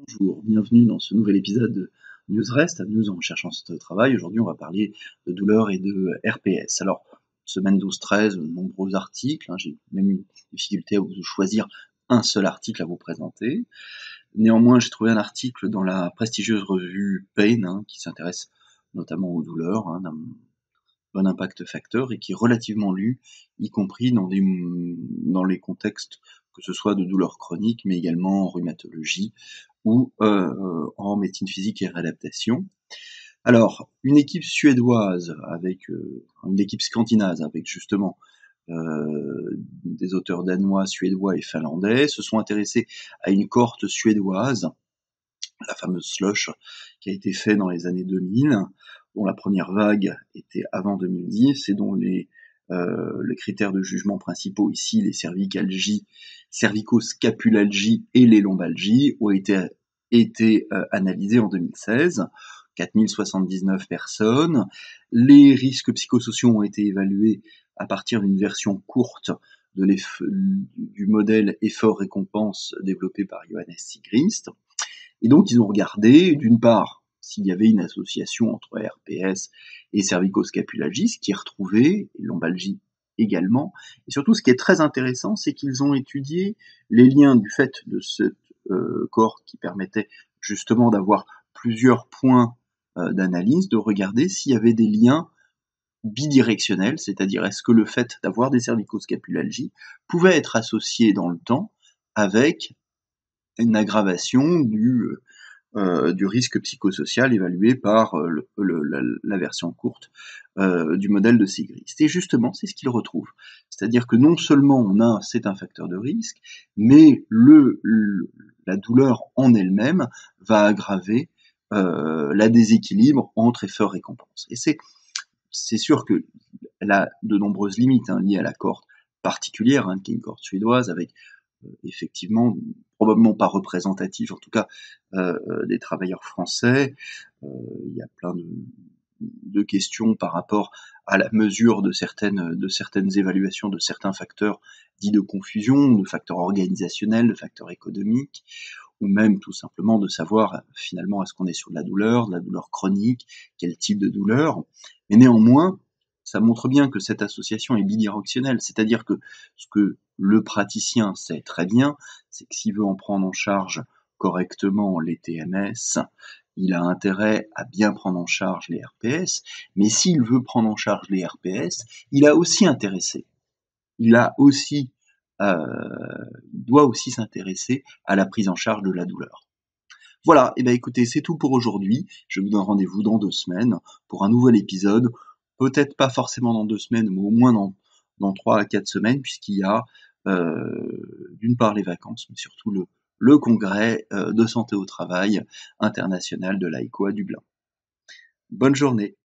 Bonjour, bienvenue dans ce nouvel épisode de Newsrest, News en cherchant ce travail. Aujourd'hui, on va parler de douleur et de RPS. Alors, semaine 12-13, de nombreux articles, j'ai même eu difficulté à vous choisir un seul article à vous présenter. Néanmoins, j'ai trouvé un article dans la prestigieuse revue Pain, qui s'intéresse notamment aux douleurs, d'un bon impact facteur et qui est relativement lu, y compris dans les contextes que ce soit de douleurs chroniques, mais également en rhumatologie ou en médecine physique et réadaptation. Alors, une équipe suédoise avec une équipe scandinave avec justement des auteurs danois, suédois et finlandais se sont intéressés à une cohorte suédoise, la fameuse Slush, qui a été faite dans les années 2000, dont la première vague était avant 2010 et dont les critères de jugement principaux ici, les cervicalgies, cervicoscapulalgies et les lombalgies, ont été analysés en 2016. 4079 personnes. Les risques psychosociaux ont été évalués à partir d'une version courte du modèle effort-récompense développé par Johannes Sigrist. Et donc, ils ont regardé, d'une part, s'il y avait une association entre RPS et cervicoscapulalgie, ce qui est retrouvé, et lombalgie également. Et surtout, ce qui est très intéressant, c'est qu'ils ont étudié les liens du fait de ce corps qui permettait justement d'avoir plusieurs points d'analyse, de regarder s'il y avait des liens bidirectionnels, c'est-à-dire est-ce que le fait d'avoir des cervicoscapulalgies pouvait être associé dans le temps avec une aggravation du risque psychosocial évalué par la version courte du modèle de Sigrist. Et justement, c'est ce qu'il retrouve. C'est-à-dire que non seulement c'est un facteur de risque, mais la douleur en elle-même va aggraver la déséquilibre entre effort-récompense. Et c'est sûr qu'elle a de nombreuses limites liées à la cohorte particulière, qui est une cohorte suédoise, avec effectivement probablement pas représentatif, en tout cas des travailleurs français. Il y a plein de questions par rapport à la mesure de certaines évaluations de certains facteurs dits de confusion, de facteurs organisationnels, de facteurs économiques, ou même tout simplement de savoir finalement est-ce qu'on est sur de la douleur chronique, quel type de douleur. Mais néanmoins, ça montre bien que cette association est bidirectionnelle, c'est-à-dire que ce que le praticien sait très bien, c'est que s'il veut en prendre en charge correctement les TMS, il a intérêt à bien prendre en charge les RPS, mais s'il veut prendre en charge les RPS, il a aussi intéressé. Doit aussi s'intéresser à la prise en charge de la douleur. Voilà, et écoutez, c'est tout pour aujourd'hui. Je vous donne rendez-vous dans 2 semaines pour un nouvel épisode. Peut-être pas forcément dans 2 semaines, mais au moins dans 3 à 4 semaines, puisqu'il y a d'une part les vacances, mais surtout le congrès de santé au travail international de l'AICO à Dublin. Bonne journée.